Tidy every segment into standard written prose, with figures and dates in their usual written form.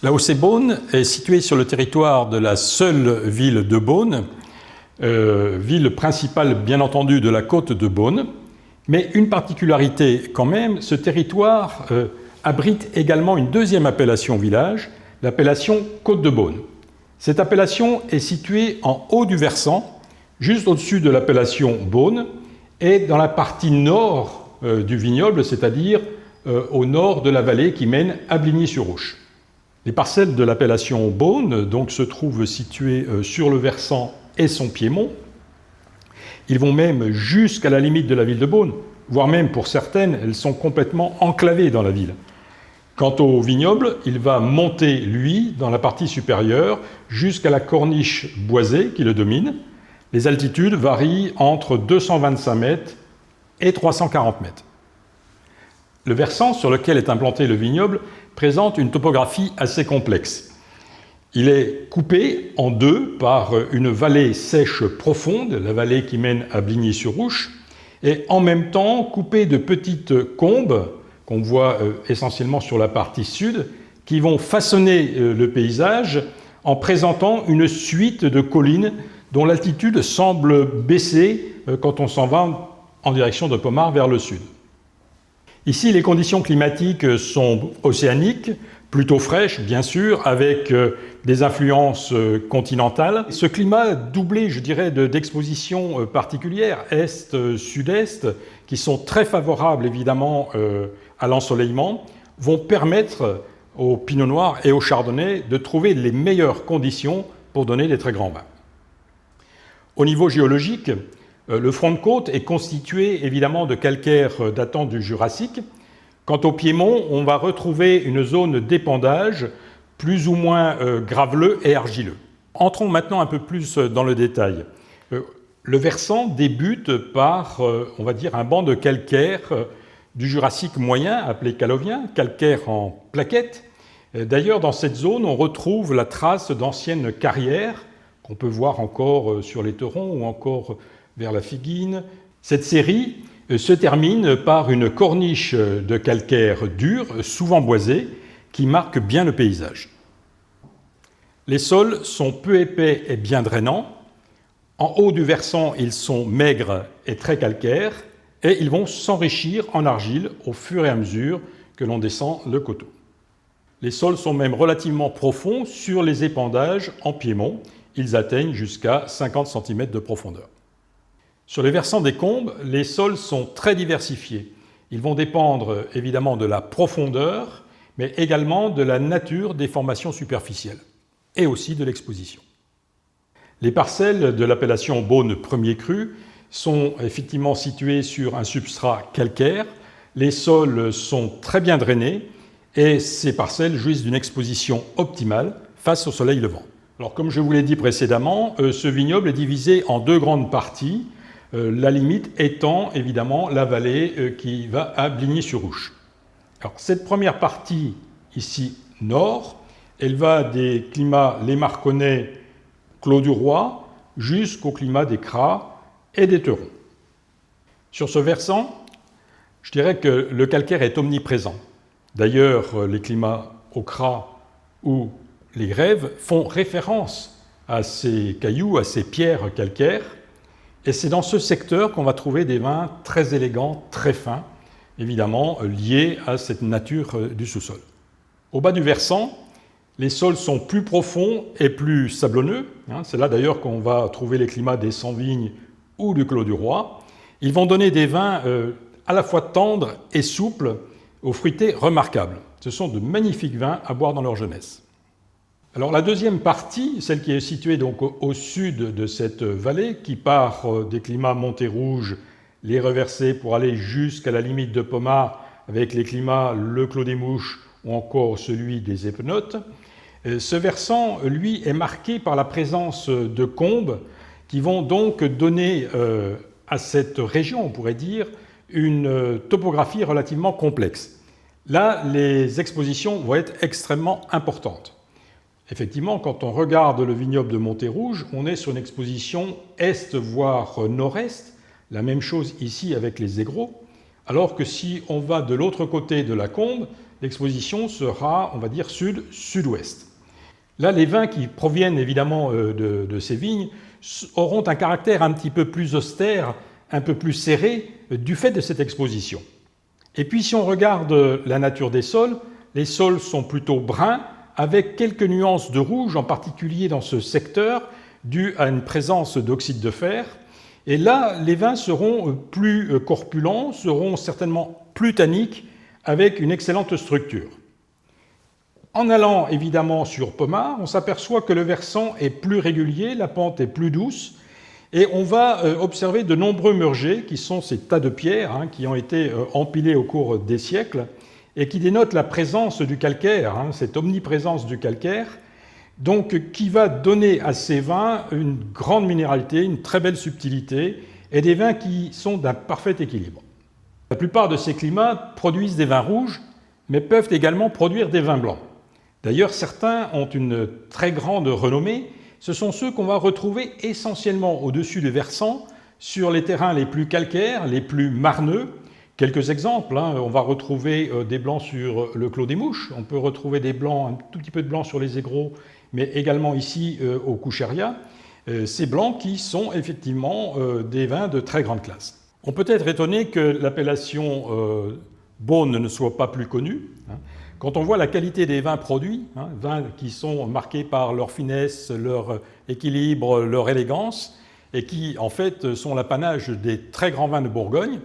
La Haussée-Beaune est située sur le territoire de la seule ville de Beaune, ville principale bien entendu de la côte de Beaune, mais une particularité quand même, ce territoire abrite également une deuxième appellation village, l'appellation Côte de Beaune. Cette appellation est située en haut du versant, juste au-dessus de l'appellation Beaune, et dans la partie nord du vignoble, c'est-à-dire au nord de la vallée qui mène à Bligny-sur-Ouche. Les parcelles de l'appellation Beaune donc, se trouvent situées sur le versant et son piémont. Ils vont même jusqu'à la limite de la ville de Beaune, voire même pour certaines, elles sont complètement enclavées dans la ville. Quant au vignoble, il va monter, lui, dans la partie supérieure, jusqu'à la corniche boisée qui le domine. Les altitudes varient entre 225 mètres et 340 mètres. Le versant sur lequel est implanté le vignoble présente une topographie assez complexe. Il est coupé en deux par une vallée sèche profonde, la vallée qui mène à Bligny-sur-Ouche, et en même temps coupé de petites combes, qu'on voit essentiellement sur la partie sud, qui vont façonner le paysage en présentant une suite de collines dont l'altitude semble baisser quand on s'en va en direction de Pommard vers le sud. Ici, les conditions climatiques sont océaniques, plutôt fraîches, bien sûr, avec des influences continentales. Ce climat doublé, je dirais, d'expositions particulières, est-sud-est, qui sont très favorables, évidemment, à l'ensoleillement, vont permettre au pinot noir et au chardonnay de trouver les meilleures conditions pour donner des très grands vins. Au niveau géologique, le front de côte est constitué évidemment de calcaire datant du Jurassique. Quant au piémont, on va retrouver une zone d'épandage plus ou moins graveleux et argileux. Entrons maintenant un peu plus dans le détail. Le versant débute par, on va dire, un banc de calcaire du Jurassique moyen, appelé calovien, calcaire en plaquettes. D'ailleurs, dans cette zone, on retrouve la trace d'anciennes carrières qu'on peut voir encore sur les Terons ou encore vers la Figuine. Cette série se termine par une corniche de calcaire dur, souvent boisée, qui marque bien le paysage. Les sols sont peu épais et bien drainants. En haut du versant, ils sont maigres et très calcaires, et ils vont s'enrichir en argile au fur et à mesure que l'on descend le coteau. Les sols sont même relativement profonds sur les épandages en piémont. Ils atteignent jusqu'à 50 cm de profondeur. Sur les versants des combes, les sols sont très diversifiés. Ils vont dépendre évidemment de la profondeur, mais également de la nature des formations superficielles, et aussi de l'exposition. Les parcelles de l'appellation Beaune premier cru sont effectivement situées sur un substrat calcaire. Les sols sont très bien drainés, et ces parcelles jouissent d'une exposition optimale face au soleil levant. Alors, comme je vous l'ai dit précédemment, ce vignoble est divisé en deux grandes parties, la limite étant évidemment la vallée qui va à Bligny-sur-Ouche. Alors, cette première partie, ici nord, elle va des climats lémarconnais, Clos du Roi, jusqu'au climat des Cras et des Terons. Sur ce versant, je dirais que le calcaire est omniprésent. D'ailleurs, les climats au Cras ou les grèves font référence à ces cailloux, à ces pierres calcaires, et c'est dans ce secteur qu'on va trouver des vins très élégants, très fins, évidemment liés à cette nature du sous-sol. Au bas du versant, les sols sont plus profonds et plus sablonneux. C'est là d'ailleurs qu'on va trouver les climats des Sanvignes ou du Clos du Roi. Ils vont donner des vins à la fois tendres et souples, aux fruités remarquables. Ce sont de magnifiques vins à boire dans leur jeunesse. Alors la deuxième partie, celle qui est située donc au sud de cette vallée, qui part des climats Montérouge, les Reversés pour aller jusqu'à la limite de Pommard, avec les climats le Clos des Mouches ou encore celui des Épenotes, ce versant, lui, est marqué par la présence de combes qui vont donc donner à cette région, on pourrait dire, une topographie relativement complexe. Là, les expositions vont être extrêmement importantes. Effectivement, quand on regarde le vignoble de Montérouge, on est sur une exposition est, voire nord-est, la même chose ici avec les aigreaux, alors que si on va de l'autre côté de la combe, l'exposition sera, on va dire, sud-sud-ouest. Là, les vins qui proviennent évidemment de ces vignes auront un caractère un petit peu plus austère, un peu plus serré, du fait de cette exposition. Et puis, si on regarde la nature des sols, les sols sont plutôt bruns, avec quelques nuances de rouge, en particulier dans ce secteur, dû à une présence d'oxyde de fer. Et là, les vins seront plus corpulents, seront certainement plus tanniques, avec une excellente structure. En allant évidemment sur Pommard, on s'aperçoit que le versant est plus régulier, la pente est plus douce, et on va observer de nombreux murgés, qui sont ces tas de pierres qui ont été empilés au cours des siècles, et qui dénotent la présence du calcaire, cette omniprésence du calcaire, donc qui va donner à ces vins une grande minéralité, une très belle subtilité, et des vins qui sont d'un parfait équilibre. La plupart de ces climats produisent des vins rouges, mais peuvent également produire des vins blancs. D'ailleurs, certains ont une très grande renommée. Ce sont ceux qu'on va retrouver essentiellement au-dessus des versants, sur les terrains les plus calcaires, les plus marneux. Quelques exemples, on va retrouver des blancs sur le Clos des Mouches, on peut retrouver des blancs, un tout petit peu de blanc sur les Aigreaux, mais également ici au Cucheria. Ces blancs qui sont effectivement des vins de très grande classe. On peut être étonné que l'appellation Beaune ne soit pas plus connue. Quand on voit la qualité des vins produits, vins qui sont marqués par leur finesse, leur équilibre, leur élégance, et qui en fait sont l'apanage des très grands vins de Bourgogne,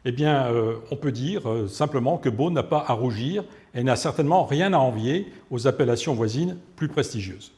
eh bien, on peut dire simplement que Beaune n'a pas à rougir et n'a certainement rien à envier aux appellations voisines plus prestigieuses.